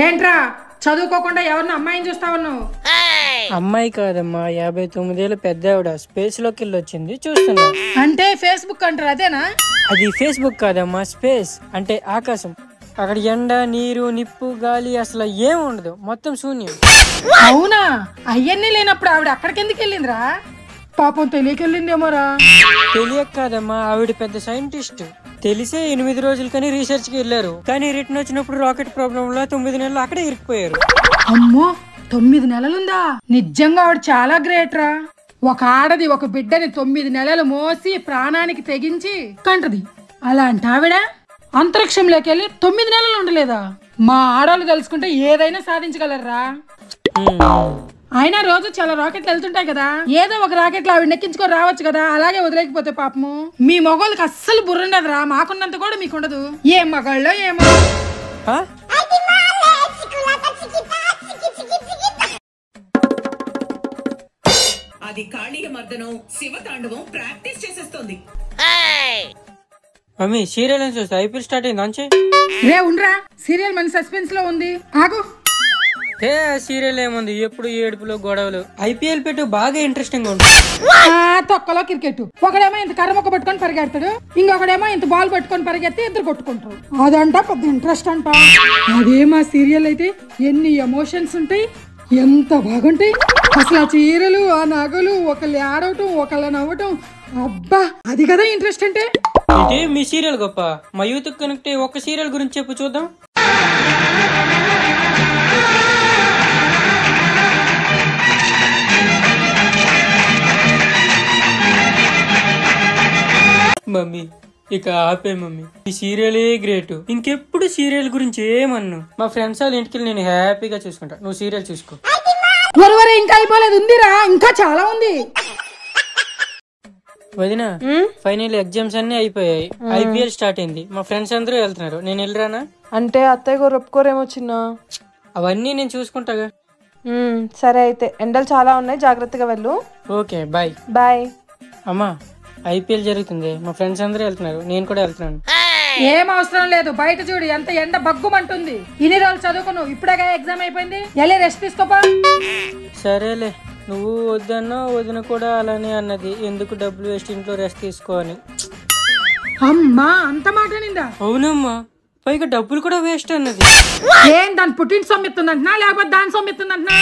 ఏంట్రా చదువుకోకుండా ఎవరిని అమ్మాయిని చూస్తావు నువ్వు? అమ్మాయి కాదమ్మా, 59 ఏళ్ళ పెద్ద ఆవిడ స్పేస్ లోకి వెళ్ళొచ్చింది, చూస్తున్నా. అంటే ఫేస్బుక్ అంటారు అదేనా? అది ఫేస్బుక్ కాదమ్మా, స్పేస్ అంటే ఆకాశం. అక్కడ ఎండ, నీరు, నిప్పు, గాలి అసలు ఏం ఉండదు, మొత్తం శూన్యం. అవునా? అవన్నీ లేనప్పుడు ఆవిడ అక్కడికి ఎందుకు వెళ్ళిందిరా? పాపం తెలియకెళ్ళిందేమోరా. తెలియక కాదమ్మా, ఆవిడ పెద్ద సైంటిస్ట్. తెలిసే 8 రోజులకని రీసెర్చ్ కి వెళ్ళారు, కానీ రిటర్న్ వచ్చినప్పుడు రాకెట్ ప్రాబ్లం లో 9 నెలలు అక్కడే ఇరుక్కుపోయారు. అమ్మో, 9 నెలలుందా? నిజంగా ఆవిడ చాలా గ్రేట్ రా. ఒక ఆడది ఒక బిడ్డని 9 నెలలు మోసి ప్రాణానికి తెగించి కంటది. అలాంటి ఆవిడ అంతరిక్షంలోకి వెళ్ళి 9 నెలలు ఉండలేదా? మా ఆడవాళ్ళు తెలుసుకుంటే ఏదైనా సాధించగలరా. అయినా రోజు చాలా రాకెట్లు వెళ్తుంటాయి కదా, ఏదో ఒక రాకెట్ లో ఆవిడ ఎక్కించుకొని రావచ్చు కదా. అలాగే వదిలేకపోతే పాపము. మీ మగవాళ్ళకి అస్సలు బుర్రుండదురా, మాకున్నంత కూడా మీకు ఉండదు. ఏం మగాళ్ళో ఏమో. అది కాళీయ మర్దనం శివతాండవం ప్రాక్టీస్ చేసేస్తోంది. మమ్మీ సీరియల్ చూస్తా, ఐపీఎల్ స్టార్ట్ అయింది అంచే. రే ఉండరా, సీరియల్ మన సస్పెన్స్ లో ఉంది, ఆగు. సీరియల్ ఏముంది, ఎప్పుడు ఏడుపులు గొడవలు. ఐపీఎల్ పెట్టు, బాగా ఇంట్రెస్టింగ్ ఉంటుంది. తొక్కలో క్రికెట్, ఒకడేమో ఇంత కర్రమొక్క పట్టుకొని పరిగెడతాడు, ఇంకొకడేమో ఇంత బాల్ పట్టుకొని పరిగెత్తి ఇద్దరు కొట్టుకుంటారు. అదంట పెద్ద ఇంట్రెస్ట్ అంట. అదే మా సీరియల్ అయితే ఎన్ని ఎమోషన్స్ ఉంటాయి, ఎంత బాగుంటాయి అసలు. ఆ చీరలు, ఆ నగలు, ఒకళ్ళు ఆడవటం, ఒకళ్ళు నవ్వటం, అబ్బా అది కదా ఇంట్రెస్ట్ అంటే. అంటే మీ సీరియల్ గొప్ప, మా యూత్ కనెక్ట్ ఒక సీరియల్ గురించి చెప్పు చూద్దాం. మమ్మీ ఇక ఆపే మమ్మీ, ఈ సీరియలే గ్రేట్. ఇంకెప్పుడు సీరియల్ గురించి ఏమన్ను. మా ఫ్రెండ్స్ వాళ్ళ ఇంటికి నేను హ్యాపీగా చూసుకుంటా, నువ్వు సీరియల్ చూసుకో. ఇంకా అయిపోలేదు, ఉందిరా, ఇంకా చాలా ఉంది. వదినా, ఫైనల్ ఎగ్జామ్స్ అన్ని అయిపోయాయి, ఐపీఎల్ స్టార్ట్ అయింది, మా ఫ్రెండ్స్ అందరూ వెళ్తున్నారు, నేను వెళ్ళరానా? అంటే అత్తయ్య గారు ఒప్పుకోరేమో చిన్న. అవన్నీ నేను చూసుకుంటాగా. సరే అయితే, ఎండలు చాలా ఉన్నాయి, జాగ్రత్తగా వెళ్ళు. Okay bye. బాయ్. అమ్మా ఐపీఎల్ జరుగుతుంది, మా ఫ్రెండ్స్ అందరూ వెళ్తున్నారు, నేను కూడా వెళ్తున్నాను. ఏం అవసరం లేదు, బయట చూడు ఎంత ఎండ బగ్గుమంటుంది. ఇన్ని రోజులు చదువుకును, ఇప్పుడేగా ఎగ్జామ్ అయిపోయింది, వెళ్ళి రెస్ట్ తీసుకోపా. సరేలే, నువ్వు వద్దన్నా వదిన కూడా అలానే అన్నది, ఎందుకు డబ్బులు వేస్ట్, ఇంట్లో రెస్ట్ తీసుకో అని. అమ్మా అంత మాట నిందా? అవునమ్మా, పైగా డబ్బులు కూడా వేస్ట్ అన్నది. ఏం దాని పుట్టిన సొమ్మిత్తుందంటున్నా, లేకపోతే దాని సొమ్మిత్తుందంటున్నా?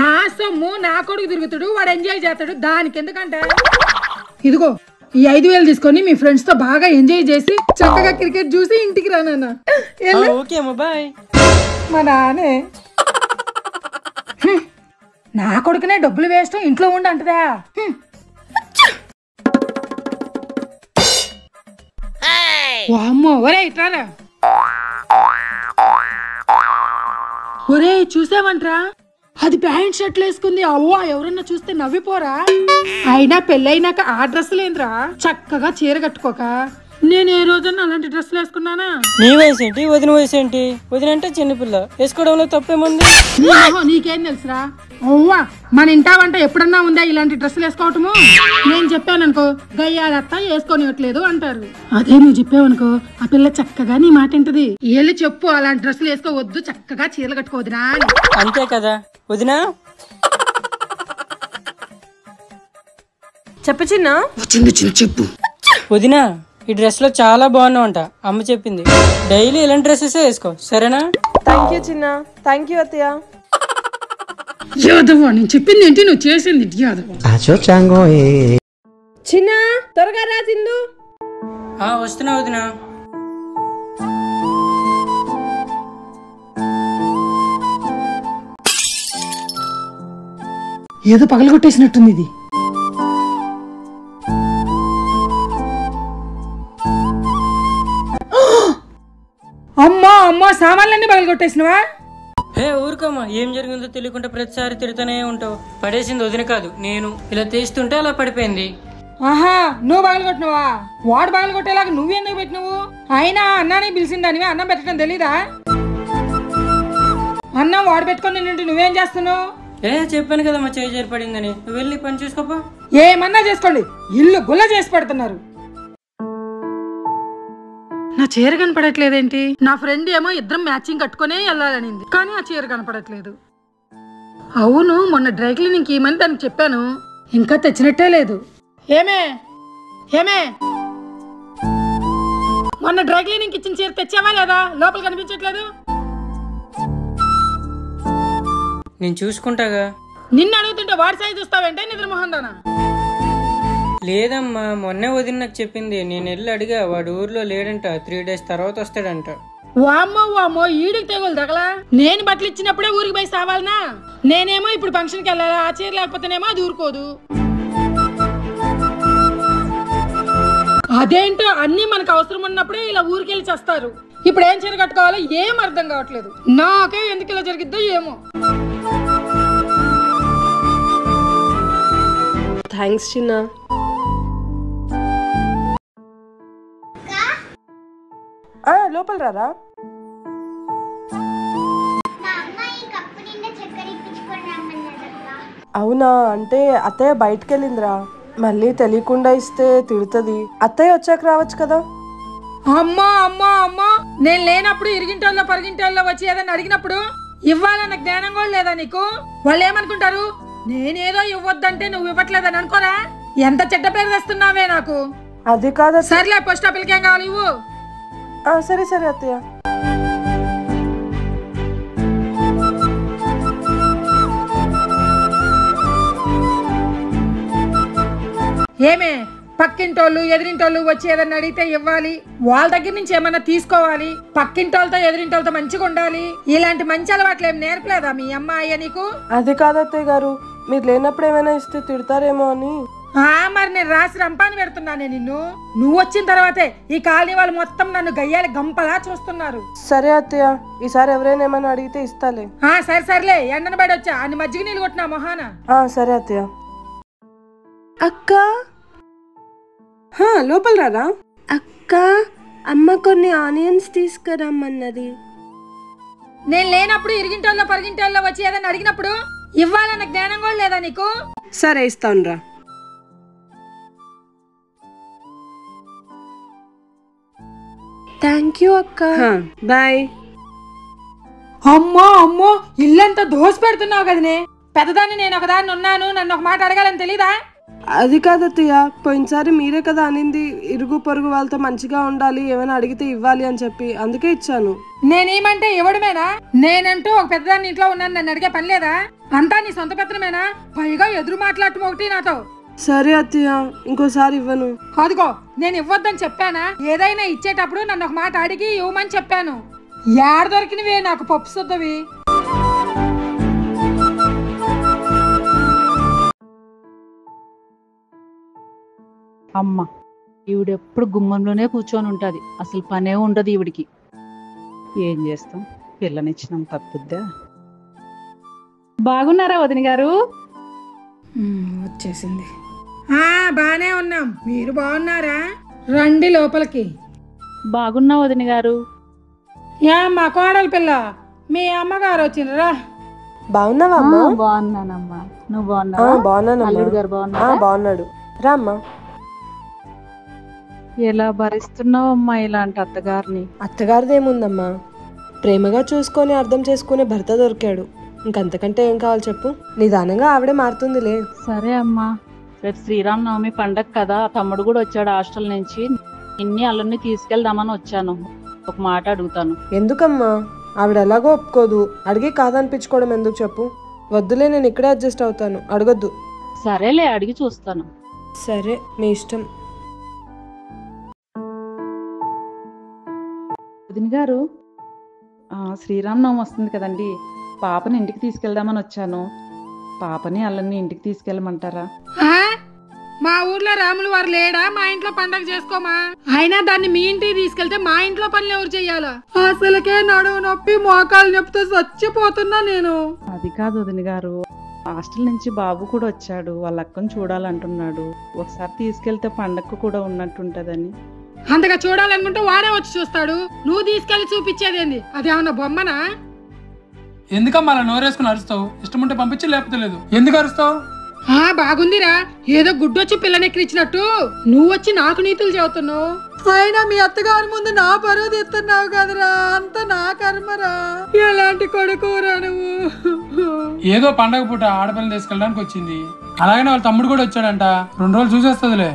నా సొమ్ము నా కొడుకు తిరుగుతాడు, వాడు ఎంజాయ్ చేస్తాడు, దానికి ఎందుకంటే. ఇదిగో ఈ 5,000 తీసుకొని మీ ఫ్రెండ్స్ తో బాగా ఎంజాయ్ చేసి చక్కగా క్రికెట్ చూసి ఇంటికి రానన్నా. ఓకే అమ్మా, బాయ్. మా నానే నా కొడుకునే డబ్బులు వేస్ట్, ఇంట్లో ఉండి అంటదా. వామ్మో, ఒరే ఇట్రారా. ఒరే చూసావంట్రా, అది ప్యాంట్ షర్ట్లు వేసుకుంది. అవ్వా ఎవరన్నా చూస్తే నవ్విపోరా. అయినా పెళ్ళైనాక ఆ డ్రెస్సులేంద్రా, చక్కగా చీర కట్టుకోక. నేను ఏ రోజన్నా అలాంటి డ్రెస్సులు వేసుకున్నానా? నీ వయసు ఏంటి, వదిన వయసు ఏంటి? వదిన అంటే చిన్నపిల్ల, వేసుకోవడంలో తప్పేముంది? నీకేం తెలుసురా? అవ్వా మన ఇంటా వంట ఎప్పుడన్నా ఉందా ఇలాంటి డ్రెస్సులు వేసుకోవటము? నేను చెప్పాననుకో, గయ్యాలత్తా వేసుకోనివ్వట్లేదు అంటారు. అదే నువ్వు చెప్పావనుకో, ఆ పిల్ల చక్కగా నీ మాట వింటది. వెళ్ళి చెప్పు, అలాంటి డ్రెస్సులు వేసుకోవద్దు, చక్కగా చీరలు కట్టుకోవద్దురా. అంతే కదా వదినా? చెప్పు చిన్న. చెప్పు వదినా, ఈ డ్రెస్ లో చాలా బాగున్నావు అంట, అమ్మ చెప్పింది. డైలీ ఇలాంటి డ్రెస్సెస్ వేసుకో, సరేనా? థ్యాంక్ యూ చిన్న. థ్యాంక్ యూ అత్తయ్య. యాదవ, నేను చెప్పింది ఏంటి, నువ్వు చేసింది యాదవ. చిన్న త్వరగా రా సింధు. వస్తున్నా వదినా. ఏదో పగలగొట్టేసినట్టుంది ఇది. అమ్మా అమ్మా, సామాన్లన్నీ పగలగొట్టేసినవా? హే ఊరుకోమ్మా, ఏం జరిగిందో తెలియకుండా ప్రతిసారి తిడుతూనే ఉంటావు. పడేసింది వదిన కాదు నేను, ఇలా తీస్తుంటే అలా పడిపోయింది. ఆహా, నువ్వు పగలగొట్టినవా? వాడు పగలగొట్టేలాగా నువ్వెందుకు పెట్టినవు? అయినా అన్నానే పిలిచిందానివి, అన్నం పెట్టడం తెలీదా? అన్నం వాడు పెట్టుకొని నువ్వేం చేస్తున్నావు? చెప్పాను కదా మా చేయి చేరిపడిందని, నువ్వు వెళ్ళి పని చూసుకోపా. ఏమన్నా చేసుకోండి, ఇల్లు గుల్ల చేసి పెడుతున్నారు. నా చీర కనపడట్లేదేంటి? నా ఫ్రెండ్ ఏమో ఇద్దరం మ్యాచింగ్ కట్టుకునే వెళ్ళాలనింది, కానీ ఆ చీర కనపడట్లేదు. అవును, మొన్న డ్రై క్లీనింగ్ ఇవ్వమని దానికి చెప్పాను, ఇంకా తెచ్చినట్టే లేదు. ఏమే ఏమే మొన్న డ్రై క్లీనింగ్ ఇచ్చిన చీర తెచ్చావా లేదా? లోపల కనిపించట్లేదు. నేను చూసుకుంటాగా. నిన్ను అడుగుతుంటే వాడి సైజు చూస్తావంటే నిద్ర మొహందానా? లేదమ్మా, మొన్నే వదిన నాకు చెప్పింది. నేను వెళ్ళి అడిగా, వాడు ఊర్లో లేడంట, 3 days తర్వాత వస్తాడంట. వామ్మో వామ్మో, ఈడికి తెగులు తగలా. నేను బట్టలు ఇచ్చినప్పుడే ఊరికి పోయి సావాలనా? నేనేమో ఇప్పుడు ఫంక్షన్కి వెళ్ళాలా? ఆ చీర లేకపోతేనేమో అది ఊరుకోదు. అదేంటో అన్ని మనకు అవసరం ఉన్నప్పుడే ఇలా ఊరికెళ్ళి చేస్తారు. ఇప్పుడు ఏం చీర కట్టుకోవాలో ఏం అర్థం కావట్లేదు. నాకే ఎందుకు ఇలా జరిగిద్దో ఏమో. థ్యాంక్స్ చిన్న. లోపల రారా. అవునా, అంటే అత్తయ్య బయటకు వెళ్ళిందిరా, మళ్ళీ తెలియకుండా ఇస్తే తిడుతుంది. అత్తయ్య వచ్చాక రావచ్చు కదా. అమ్మా అమ్మా అమ్మా, నేను లేనప్పుడు ఇరిగింటోళ్ళలో పరిగింటోళ్ళలో వచ్చి ఏదైనా అడిగినప్పుడు ఇవ్వాలన్న జ్ఞానం కూడా లేదా నీకు? వాళ్ళు ఏమనుకుంటారు? నేనేదో ఇవ్వద్దంటే నువ్వు ఇవ్వట్లేదని అనుకోరా? ఎంత చెడ్డ పేరు తెస్తున్నావే నాకు. అది కాదు. సర్లే, పోస్ట్ ఆఫీస్కి ఏం కావాలి ఇవ్వు. సరే సరే అత్తయ్య. ఏమే, పక్కింటోళ్ళు ఎదిరింటోళ్ళు వచ్చి ఏదన్నా అడిగితే ఇవ్వాలి, వాళ్ళ దగ్గర నుంచి ఏమన్నా తీసుకోవాలి, పక్కింటోళ్ళతో ఎదిరింటోళ్ళతో మంచిగా ఉండాలి. ఇలాంటి మంచి అలవాట్లు ఏం నేర్పలేదా మీ అమ్మాయి నీకు? అది కాదు అత్తయ్య గారు, మీరు లేనప్పుడు ఏమైనా ఇస్తే తిడతారేమో అని. మరి నేను రాసి రంపాని పెడుతున్నానే నిన్ను. నువ్వు వచ్చిన తర్వాతే ఈ కాలనీ వాళ్ళు మొత్తం నన్ను గయ్యాలి గంపలా చూస్తున్నారు. సరే అత్తయ్య, ఈసారి ఎవరైనా ఏమైనా అడిగితే ఇస్తాలే. సరే సర్లే, ఎండను బడి వచ్చా అన్ని మజ్జిగ నీళ్ళు కొట్టినా మొహాన. సరే అత్తయ్య. అక్క లోపల రారా. అక్క, అమ్మ కొన్ని ఆనియన్స్ తీసుకురమ్మన్నది. నేను లేనప్పుడు ఇరిగింటోళ్ళలో పరిగింటోళ్ళలో వచ్చి ఏదైనా అడిగినప్పుడు ఇవ్వాలన్న జ్ఞానం కూడా లేదా నీకు? సరే ఇస్తాను రా. థ్యాంక్ యూ అక్క. బాయ్. అమ్మో అమ్మో, ఇల్లంతా దోసి పెడుతున్నావు కదనే. పెద్దదాన్ని నేను ఒకదాన్ని ఉన్నాను, నన్ను ఒక మాట అడగాలని తెలీదా? అది కాదు అత్తయ్య, పోయినసారి మీరే కదా అనింది ఇరుగు పొరుగు వాళ్ళతో మంచిగా ఉండాలి, ఏమైనా అడిగితే ఇవ్వాలి అని చెప్పి, అందుకే ఇచ్చాను. నేనేమంటే ఇవ్వడమేనా? నేనంటూ ఒక పెద్దదాన్ని ఇంట్లో ఉన్నాను, నన్ను అడిగే పని లేదా? అంతా నీ సొంత పెత్తనమేనా? పైగా ఎదురు మాట్లాడటం ఒకటి నాతో. సరే అత్తయ్య, ఇంకోసారి ఇవ్వను. అదిగో, నేను ఇవ్వద్దని చెప్పానా? ఏదైనా ఇచ్చేటప్పుడు నన్ను ఒక మాట అడిగి ఇవ్వమని చెప్పాను. ఏడ దొరికినవే నాకు పప్పు సుద్దవి. అమ్మ, ఈవిడెప్పుడు గుమ్మంలోనే కూర్చొని ఉంటుంది, అసలు పనే ఉండదు ఈవిడికి. ఏం చేస్తాం, పిల్లనిచ్చినాం తప్పుద్దా. బాగున్నారా వదిన గారు? వచ్చేసింది. బానే ఉన్నాం, మీరు బాగున్నారా? రండి లోపలికి. బాగున్నా వదిన గారు. మా కోడలి పిల్ల, మీ అమ్మగారు వచ్చిండ్రా. బాగున్నావా? బాగున్నానమ్మా, నువ్వు బాగున్నావా? బాగున్నాడు. రామ్మా. ఎలా భరిస్తున్నావమ్మా ఇలాంటి అత్తగారిని? అత్తగారిదేముందమ్మా, ప్రేమగా చూసుకొని అర్థం చేసుకునే భర్త దొరికాడు, ఇంకంతకంటే ఏం కావాలి చెప్పు. నిదానంగా ఆవిడే మారుతుందిలే. సరే అమ్మా, రేపు శ్రీరామనవమి పండగ కదా, తమ్ముడు కూడా వచ్చాడు హాస్టల్ నుంచి. ఇన్ని అల్లుని తీసుకెళ్దామని వచ్చాను, ఒక మాట అడుగుతాను. ఎందుకమ్మా? ఆవిడ ఎలాగో ఒప్పుకోదు, అడిగి కాదనిపించుకోవడం ఎందుకు చెప్పు. వద్దులే, నేను ఇక్కడే అడ్జస్ట్ అవుతాను, అడగొద్దు. సరేలే, అడిగి చూస్తాను. సరే, మీ ఇష్టం. వదిన గారు, శ్రీరామనవమి వస్తుంది కదండి, పాపని ఇంటికి తీసుకెళ్దామని వచ్చాను. పాపని అల్లని ఇంటికి తీసుకెళ్ళమంటారా? మా ఊర్లో రాములు వారు లేడా? మా ఇంట్లో పండగ చేసుకోమా? అయినా దాన్ని మీ ఇంటికి తీసుకెళ్తే మా ఇంట్లో పనులు ఎవరు చెయ్యాలా? అసలుకే నడువు నొప్పి, మోకాలు నొప్పితో చచ్చిపోతున్నా నేను. అది కాదు వదిన గారు, హాస్టల్ నుంచి బాబు కూడా వచ్చాడు, వాళ్ళ అక్కను చూడాలంటున్నాడు. ఒకసారి తీసుకెళ్తే పండగకు కూడా ఉన్నట్టుంటదని. అంతగా చూడాలనుకుంటే వాడే వచ్చి చూస్తాడు, నువ్వు తీసుకెళ్లి చూపించేదేంది? అదేమన్నా బొమ్మనా? ఎందుకమ్మా అలా నోరేసుకుని అరుస్తావు? ఇష్టం ఉంటే పంపించి, లేకపోతే లేదు. ఎందుకు అరుస్తావు? బాగుందిరా, ఏదో గుడ్డొచ్చి పిల్లనెక్కిరిచ్చినట్టు నువ్వు వచ్చి నాకు నీతులు చెబుతున్నావు. అయినా మీ అత్తగారి ముందు నా పరువు తీస్తున్నావు కదరా, అంత నా కర్మరా. ఎలాంటి కొడుకురా నువ్వు. ఏదో పండగ పూట ఆడపిల్లని తీసుకెళ్ళడానికి వచ్చింది, అలాగనే వాళ్ళ తమ్ముడు కూడా వచ్చాడంట. 2 రోజులు చూసేస్తుందిలే.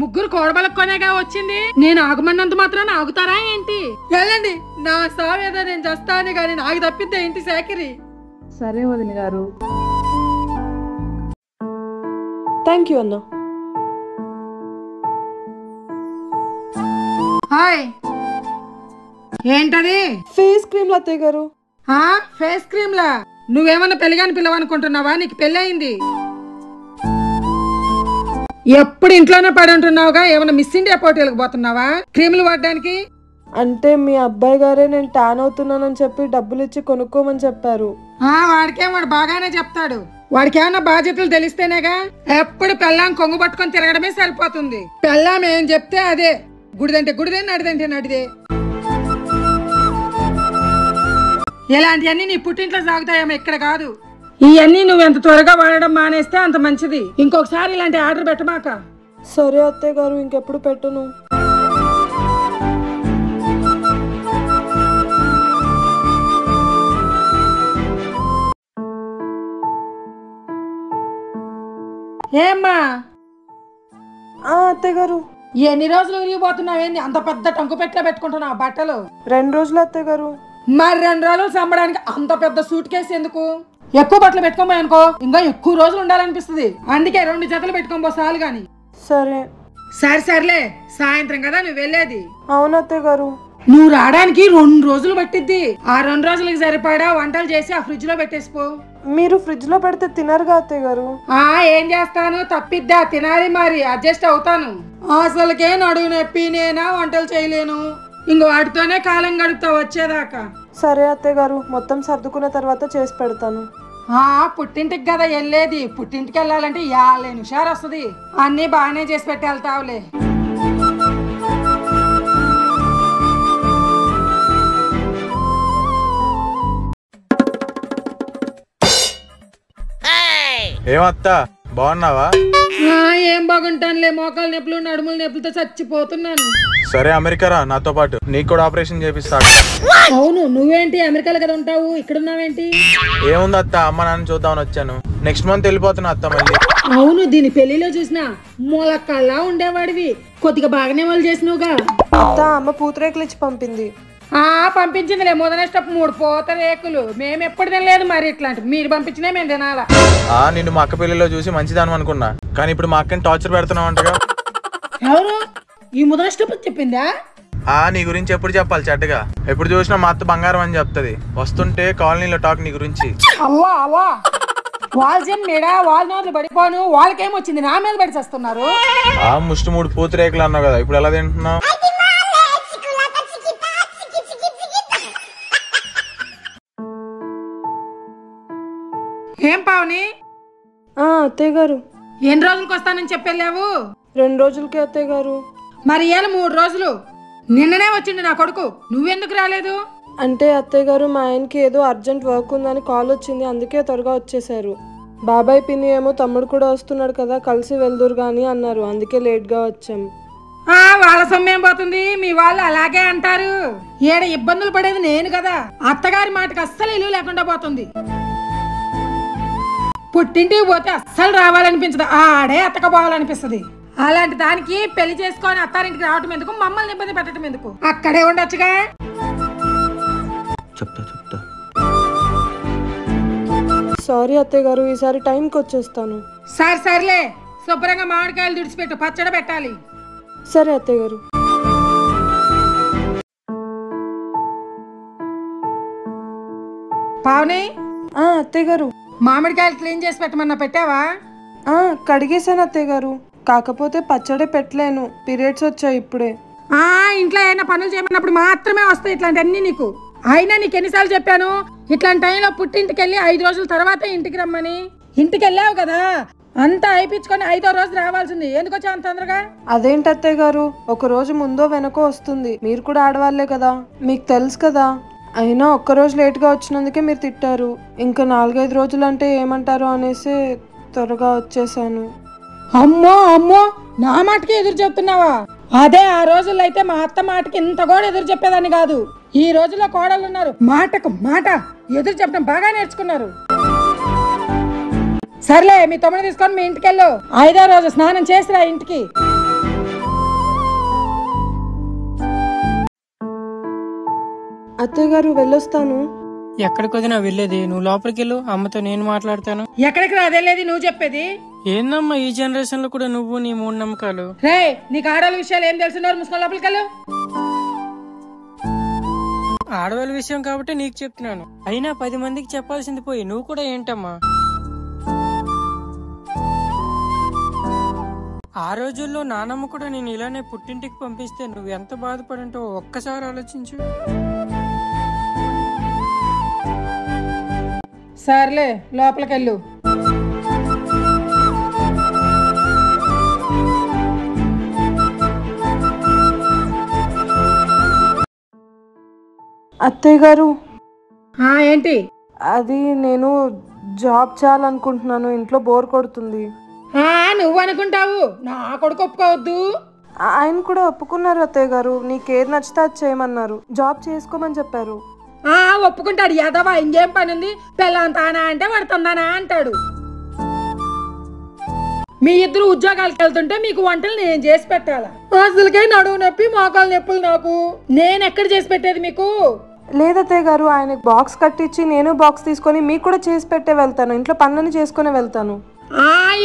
ముగ్గురు కోడబలక్కొనేగా వచ్చింది, నేను ఆగమన్నంత మాత్రాన ఆగుతారా ఏంటి? వెళ్ళండి, నా సావేదో నేను చేస్తాను గాని నాకు తప్పిద్దే ఇంటి సేకరి. సరే వదిన గారు. థ్యాంక్ యూ అన్న. హాయ్, ఏంటది? ఫేస్ క్రీమ్ అత్తయ్య గారు. ఫేస్ క్రీమ్ లా? నువ్వేమన్నా పెళ్లిగాని పిల్లవనుకుంటున్నావా? నీకు పెళ్ళయింది. ఎప్పుడు ఇంట్లోనే పడి ఉంటున్నావుగా, ఏమన్నా మిస్ ఇండియా పోటీలకు పోతున్నావా క్రీములు వాడడానికి? అంటే మీ అబ్బాయి గారే నేను ట్యాన్ అవుతున్నానని చెప్పి డబ్బులు ఇచ్చి కొనుక్కోమని చెప్పారు. వాడికేం, వాడు బాగానే చెప్తాడు. వాడికి ఏమన్నా బాధ్యతలు తెలిస్తేనేగా. ఎప్పుడు పెళ్ళాం కొంగు పట్టుకొని తిరగడమే సరిపోతుంది. పెళ్ళాం ఏం చెప్తే అదే, గుడిదంటే గుడిదే, నడిదంటే నడిదే. ఇలాంటివన్నీ నీ పుట్టింట్లో సాగుతాయేమో, ఇక్కడ కాదు. ఇవన్నీ నువ్వెంత త్వరగా వాడడం మానేస్తే అంత మంచిది. ఇంకొకసారి ఇలాంటి ఆర్డర్ పెట్టమాక. సరే అత్తయ్య గారు, ఇంకెప్పుడు పెట్టను. ఏమ్మా? అత్తయ్య గారు. ఎన్ని రోజులు విరిగిపోతున్నావేంది? అంత పెద్ద టంకు పెట్లో పెట్టుకుంటున్నావు బట్టలు. 2 రోజులు అత్తయ్య గారు. మరి 2 రోజులు సంబడానికి అంత పెద్ద సూట్ కేసు ఎందుకు? ఎక్కువ బట్టలు పెట్టుకోబోయ్ అనుకో, ఇంకా ఎక్కువ రోజులు ఉండాలనిపిస్తుంది. అందుకే 2 జతలు పెట్టుకోబో చాలు గాని. సరే. సర్లే, సాయంత్రం కదా నువ్వు వెళ్ళేది. అవును అత్తయ్య గారు. నువ్వు రావడానికి 2 రోజులు పట్టిద్ది. ఆ 2 రోజులకి సరిపడా వంటలు చేసి ఆ ఫ్రిడ్జ్ లో పెట్టేసిపో. మీరు ఫ్రిడ్జ్ లో పెడితే తినరుగా అత్తయ్య గారు. ఏం చేస్తాను, తప్పిద్దా? తినాలి మరి, అడ్జస్ట్ అవుతాను. అసలుకే నడువు నొప్పి, నేనా వంటలు చేయలేను. ఇంక వాటితోనే కాలం గడుపుతా వచ్చేదాకా. సరే అత్తయ్య గారు, మొత్తం సర్దుకున్న తర్వాత చేసి పెడతాను. పుట్టింటికి కదా వెళ్ళేది. పుట్టింటికి వెళ్ళాలంటే 50 నిమిషాలు వస్తుంది. అన్ని బాగానే చేసి పెట్టి వెళ్తావులే. ఏమత్తా, బాగున్నావా? ఏం బాగుంటానులే, మోకాలు నొప్పులు నడుముల నొప్పులతో చచ్చిపోతున్నాను. సరే అమెరికా రా నాతో పాటు, నీకు కూడా ఆపరేషన్ చేపిస్తా. అవును, నువ్వేంటి అమెరికాలో కదా ఉంటావు, ఇక్కడ ఉన్నావేంటి? ఏముంది అత్త, అమ్మ నాన్న చూద్దామని వచ్చాను. నెక్స్ట్ మంత్ వెళ్ళిపోతున్నా అత్త మళ్ళీ. అవును, దీని పెళ్లిలో చూసినా మొలకల్లా ఉండేవాడివి. కొద్దిగా బాగానే వాళ్ళు చేసినవుగా. అత్త, అమ్మ పూతరేకులు ఇచ్చి పంపింది. పంపించిందిలే, మొదటి స్టెప్ 3 పూతరేకులు. మేము ఎప్పుడు తినలేదు మరి ఇట్లాంటి. మీరు పంపించినా మేము తినాలా? నిన్ను మా అక్క పెళ్లిలో చూసి మంచిదాను అనుకున్నా, కానీ ఇప్పుడు మా అక్కని టార్చర్ పెడుతున్నావు అంటగా. ఎవరు? ఈ మొదటి స్టెప్ చెప్పిందా? నీ గురించి ఎప్పుడు చెప్పాలి చెడ్డగా? ఎప్పుడు చూసినా మా అత్త బంగారం అని చెప్తుంది. వస్తుంటే కాలనీలో టాక్ నీ గురించి. అవ్వా వాళ్ళ జమ్మేడా, వాళ్ళ నోట్లు పడిపోను. వాళ్ళకేమొచ్చింది, నా మీద పడి చేస్తున్నారు. ముష్టి 3 పూతరేకులు అన్నావు కదా, ఇప్పుడు ఎలా తింటున్నావు? ఏం పావని? అత్తయ్య గారు. ఎన్ని రోజులకి వస్తానని చెప్పెళ్ళావు? 2 రోజులకి అత్తయ్య గారు. మరి ఇవాళ 3 రోజులు. నిన్ననే వచ్చిండు నా కొడుకు, నువ్వెందుకు రాలేదు? అంటే అత్తయ్య గారు, మా ఆయనకి ఏదో అర్జెంట్ వర్క్ ఉందని కాల్ వచ్చింది, అందుకే త్వరగా వచ్చేసారు. బాబాయ్ పిన్ని ఏమో తమ్ముడు కూడా వస్తున్నాడు కదా, కలిసి వెళ్దురు గాని అన్నారు, అందుకే లేట్గా వచ్చాం. వాళ్ళ సొమ్మేం పోతుంది, మీ వాళ్ళు అలాగే అంటారు. ఏడ ఇబ్బందులు పడేది నేను కదా. అత్తగారి మాటకి అస్సలు ఇల్లు లేకుండా పోతుంది. పుట్టింటికి పోతే అస్సలు రావాలనిపించదు, ఆడే అత్తకపోవాలనిపిస్తుంది. అలాంటి దానికి పెళ్లి చేసుకొని అత్తారింటికి రావటం ఎందుకు, మమ్మల్ని ఇబ్బంది పెట్టడం ఎందుకు? అక్కడే ఉండొచ్చుగా. చెప్తా. సారీ అత్తయ్య గారు, ఈసారి టైంకి వచ్చేస్తాను. సర్లే, శుభ్రంగా మామిడికాయలు దుడిచిపెట్టు, పచ్చడి పెట్టాలి. సరే అత్తయ్య గారు. పావని, అత్తయ్య గారు. మామిడికాయలు క్లీన్ చేసి పెట్టమన్నా పెట్టావా? కడిగేశాను అత్తయ్య గారు, కాకపోతే పచ్చడి పెట్టలేను, పీరియడ్స్ వచ్చాయి ఇప్పుడే. ఇంట్లో ఏమైనా పనులు చేయమన్నప్పుడు మాత్రమే వస్తాయి ఇట్లాంటివన్నీ నీకు. అయినా నీకు ఎన్నిసార్లు చెప్పాను, ఇట్లాంటి టైంలో పుట్టింటికి వెళ్ళి 5 రోజుల తర్వాత ఇంటికి రమ్మని. ఇంటికి వెళ్ళావు కదా, అంతా అయిపించుకొని 5వ రోజు రావాల్సింది. ఎందుకు వచ్చా అంత తొందరగా? అదేంటి అత్తయ్య గారు, 1 రోజు ముందో వెనకో వస్తుంది. మీరు కూడా ఆడవాళ్లే కదా, మీకు తెలుసు కదా. అయినా 1 రోజు లేట్గా వచ్చినందుకే మీరు తిట్టారు. ఇంకా 4-5 రోజులు అంటే ఏమంటారు అనేసి త్వరగా వచ్చేసాను. అమ్మో నా మాటకి ఎదురు చెప్తున్నావా? అదే ఆ రోజుల్లో అయితే మా అత్త మాటకి ఇంత కూడా ఎదురు చెప్పేదాన్ని కాదు. ఈ రోజుల్లో కోడళ్ళు ఉన్నారు, మాటకు మాట ఎదురు చెప్పడం బాగా నేర్చుకున్నారు. సర్లే, మీ తమ్ముడు తీసుకొని మీ ఇంటికి వెళ్ళు. 5వ రోజు స్నానం చేసిరా ఇంటికి. అత్తయ్య గారు వెళ్ళొస్తాను. ఎక్కడికి వదినా వెళ్ళేది? నువ్వు లోపలికి వెళ్ళు, అమ్మతో నేను మాట్లాడతాను. ఎక్కడికి రాదేలేదు నువ్వు చెప్పేది? ఏందమ్మా ఈ జనరేషన్ లో కూడా నువ్వు నీ మూఢనమ్మకాలు? రే, నీకు ఆడవాళ్ళ విషయాలు ఏం తెలుసున్నారు? ముసుకొని లోపలికి వెళ్ళు. ఆడవాళ్ళ విషయం కాబట్టి నీకు చెప్తున్నాను. అయినా 10 మందికి చెప్పాల్సింది పోయి నువ్వు కూడా ఏంటమ్మా? ఆ రోజుల్లో నానమ్మ కూడా నేను ఇలానే పుట్టింటికి పంపిస్తే నువ్వు ఎంత బాధపడుంటావో ఒక్కసారి ఆలోచించు. సర్లే, లోపలికి వెళ్ళు. అత్తయ్య గారు, ఏంటి? అది నేను జాబ్ చేయాలనుకుంటున్నాను. ఇంట్లో బోర్ కొడుతుంది. నువ్వు అనుకుంటావు, నా కొడుకు ఒప్పుకోవద్దు. ఆయన కూడా ఒప్పుకున్నారు అత్తయ్య గారు. నీకేది నచ్చితే అది చేయమన్నారు. జాబ్ చేసుకోమని చెప్పారు. ఒప్పుకుంటాడు యాదవా. ఇంకేం పని ఉంది? పెళ్ళంతానా అంటే వాడు తందానా అంటాడు. మీ ఇద్దరు ఉద్యోగాలకు వెళ్తుంటే మీకు వంటలు నేను చేసి పెట్టాలా? అసలుకే నడువు నొప్పి, మోకాలు నొప్పులు నాకు. నేను ఎక్కడ చేసి పెట్టేది మీకు? లేదత్తయ్య గారు, ఆయనకు బాక్స్ కట్టించి నేను బాక్స్ తీసుకొని మీకు కూడా చేసి పెట్టే వెళ్తాను. ఇంట్లో పనులని చేసుకుని వెళ్తాను.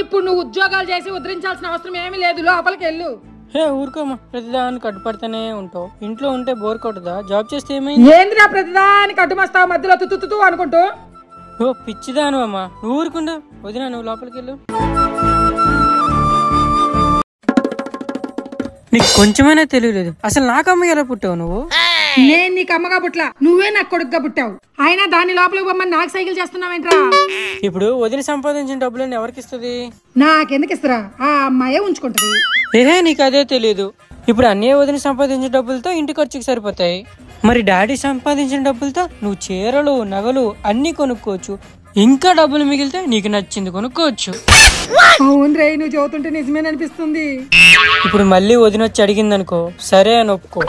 ఇప్పుడు నువ్వు ఉద్యోగాలు చేసి ఉద్ధరించాల్సిన అవసరం ఏమీ లేదు. లోపలికి వెళ్ళు. హే ఊరుకోమ్మా, ప్రతిదానికి కట్టుపడితేనే ఉంటావు. ఇంట్లో ఉంటే బోర్ కొట్టదా? జాబ్ చేస్తే ఏమైంది? ఏందిరా ప్రతిదానికి అడ్డుమస్తావు మధ్యలో తుతు అనుకుంటూ? ఓ పిచ్చిదాను అమ్మా, నువ్వు ఊరుకుండా. వదినా నువ్వు లోపలికి వెళ్ళు. నీకు కొంచెమైనా తెలియలేదు. అసలు నాకమ్మ ఎలా పుట్టావు నువ్వు? నేను నీకు అమ్మగా పుట్లా, నువ్వే నాకు కొడుకుగా పుట్టావు. అయినా దాన్ని లోపలికి పోమని నాకు సైకిల్ చేస్తున్నావేంట్రా? ఇప్పుడు వదిన సంపాదించిన డబ్బులన్నీ ఎవరికి ఇస్తుంది? నాకెందుకు ఇస్తారా? ఆ అమ్మాయే ఉంచుకుంటది. ఏహే నీకు అదే తెలియదు. ఇప్పుడు అన్నీ వదిన సంపాదించిన డబ్బులతో ఇంటి ఖర్చుకి సరిపోతాయి. మరి డాడీ సంపాదించిన డబ్బులతో నువ్వు చీరలు, నగలు అన్ని కొనుక్కోవచ్చు. ఇంకా డబ్బులు మిగిలితే నీకు నచ్చింది కొనుక్కోవచ్చు. అవును రే, నువ్వు చదువుతుంటే నిజమేననిపిస్తుంది. ఇప్పుడు మళ్ళీ వదిన వచ్చి అడిగిందనుకో, సరే అని ఒప్పుకో.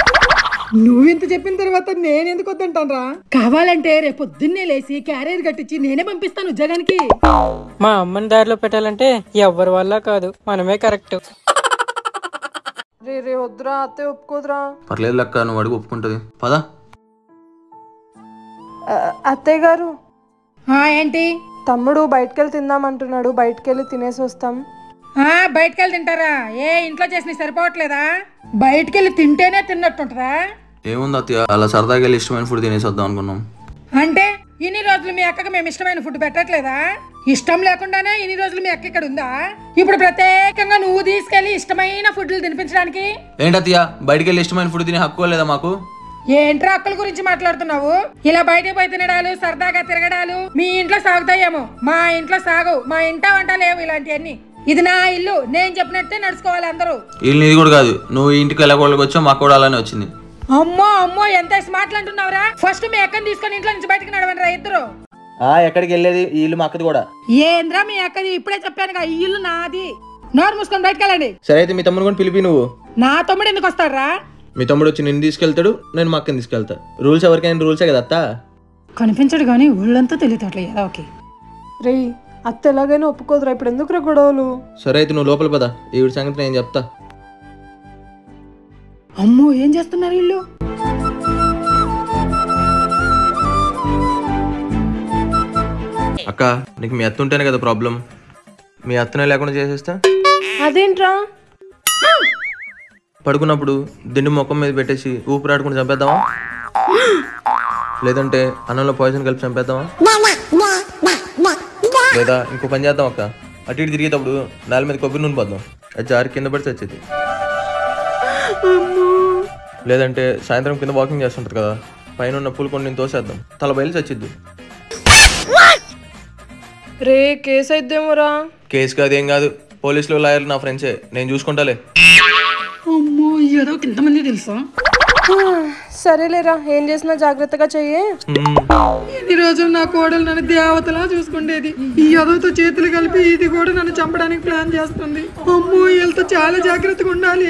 నువ్వు ఇంత చెప్పిన తర్వాత నేను ఎందుకు వద్దంటాను రా? కావాలంటే రేపు పొద్దున్నే లేసి క్యారియర్ కట్టించి నేనే పంపిస్తాను ఉద్యోగానికి. మా అమ్మని దారిలో పెట్టాలంటే ఎవరి వల్ల కాదు, మనమే కరెక్ట్. రే వద్దురా, అత్తయ్య ఒప్పుకోదురా. పర్లేదు లెక్క, నువ్వు అడుగు ఒప్పుకుంటది. పదా. అత్తయ్య గారు, ఏంటి? తమ్ముడు బయటకెళ్ళి తిందామంటున్నాడు. బయటకెళ్ళి తినేసి వస్తాం. బయటకెళ్ళి తింటారా? ఇంట్లో చేసి సరిపోవట్లేదా? బయటకెళ్ళి తింటేనే తిన్నట్టుంటదా? ఏముంది అత్తయ్య, అలా సరదాగా వెళ్ళి ఇష్టమైన ఫుడ్ తినేసి వద్దాం అనుకున్నాం. అంటే ఇన్ని రోజులు మీ అక్కకి మేము ఇష్టమైన ఫుడ్ పెట్టట్లేదా? ఇష్టం లేకుండానే ఇన్ని రోజులు మీ అక్క ఇక్కడ ఉందా? ఇప్పుడు ప్రత్యేకంగా నువ్వు తీసుకెళ్లి ఇష్టమైన ఫుడ్లు తినిపించడానికి? ఏంటత్తయ్య, బయటికి వెళ్ళి ఇష్టమైన ఫుడ్ తినే హక్కు లేదా మాకు? ఏంట్రా అక్కల గురించి మాట్లాడుతున్నావు? ఇలా బయటకు పోయి తినడాలు, సరదాగా తిరగడాలు మీ ఇంట్లో సాగుతాయేమో, మా ఇంట్లో సాగవు. మా ఇంట వంట లేవు ఇలాంటివన్నీ. ఇది నా ఇల్లు, నేను చెప్పినట్టే నడుచుకోవాలి అందరూ. ఇల్లు నీది కూడా కాదు. నువ్వు ఇంటికి వెళ్ళకూడదు వచ్చావు, మాకు కూడా అలానే వచ్చింది. అమ్మో ఎంత స్మార్ట్లు అంటున్నావురా? ఫస్ట్ మీ అక్కని తీసుకొని ఇంట్లో నుంచి బయటకు నడవండి రా ఇద్దరు. ఎక్కడికి వెళ్ళేది? ఈ ఇల్లు మా అక్కది కూడా. ఏంద్రా మీ అక్కది? ఇప్పుడే చెప్పానుగా ఈ ఇల్లు నాది. నోరు మూసుకొని బయటకు వెళ్ళండి. సరే అయితే మీ తమ్ముడు కూడా పిలిపి. నువ్వు నా తమ్ముడు ఎందుకు వస్తారా? మీ తమ్ముడు వచ్చి నిన్ను తీసుకెళ్తాడు, నేను మా అక్కని తీసుకెళ్తా. రూల్స్ ఎవరికైనా రూల్సే కదా అత్త. కనిపించడు కానీ ఊళ్ళంతా తెలియట్లే ఎలా? ఓకే రే, అత్త ఎలాగైనా ఒప్పుకోదురా. ఇప్పుడు ఎందుకు రా గొడవలు? సరే అయితే నువ్వు లోపల పద, ఈవిడ సంగతి నేను చెప్తా. అమ్మో, ఏం చేస్తున్నారు వీళ్ళు? అక్క, నీకు మీ అత్త ఉంటేనే కదా ప్రాబ్లం. మీ అత్తనే లేకుండా చేసేస్తా. అదేంట్రా? పడుకున్నప్పుడు దిండు ముఖం మీద పెట్టేసి ఊపిరాడుకుని చంపేద్దామా? లేదంటే అన్నంలో పాయిజన్ కలిపి చంపేద్దామా? లేదా ఇంకో పని చేద్దాం అక్క, అటు ఇటు తిరిగేటప్పుడు నేల మీద కొబ్బరి నూనె పోద్దాం, అది జారి కింద పడి చచ్చేది. లేదంటే సాయంత్రం కింద వాకింగ్ చేస్తుంటది కదా, పైన ఉన్న పూలు కొన్ని తోసేద్దాం, తల బయలు చచ్చిద్ది. రే, కేసు అయిద్దేమోరా. కేసు కాదు, ఏం కాదు. పోలీసులు, లాయర్లు నా ఫ్రెండ్సే, నేను చూసుకుంటాలే. అమ్మో, ఏదో ఇంతమంది తెలుసా? సరేలేరా, ఏం చేసినా జాగ్రత్తగా చెయ్యి. ఇన్ని రోజులు నా కోడలు నన్ను దేవతలా చూసుకుండేది. ఈ అదోతో చేతులు కలిపి ఇది కూడా నన్ను చంపడానికి ప్లాన్ చేస్తుంది. అమ్మో, వీళ్ళతో చాలా జాగ్రత్తగా ఉండాలి.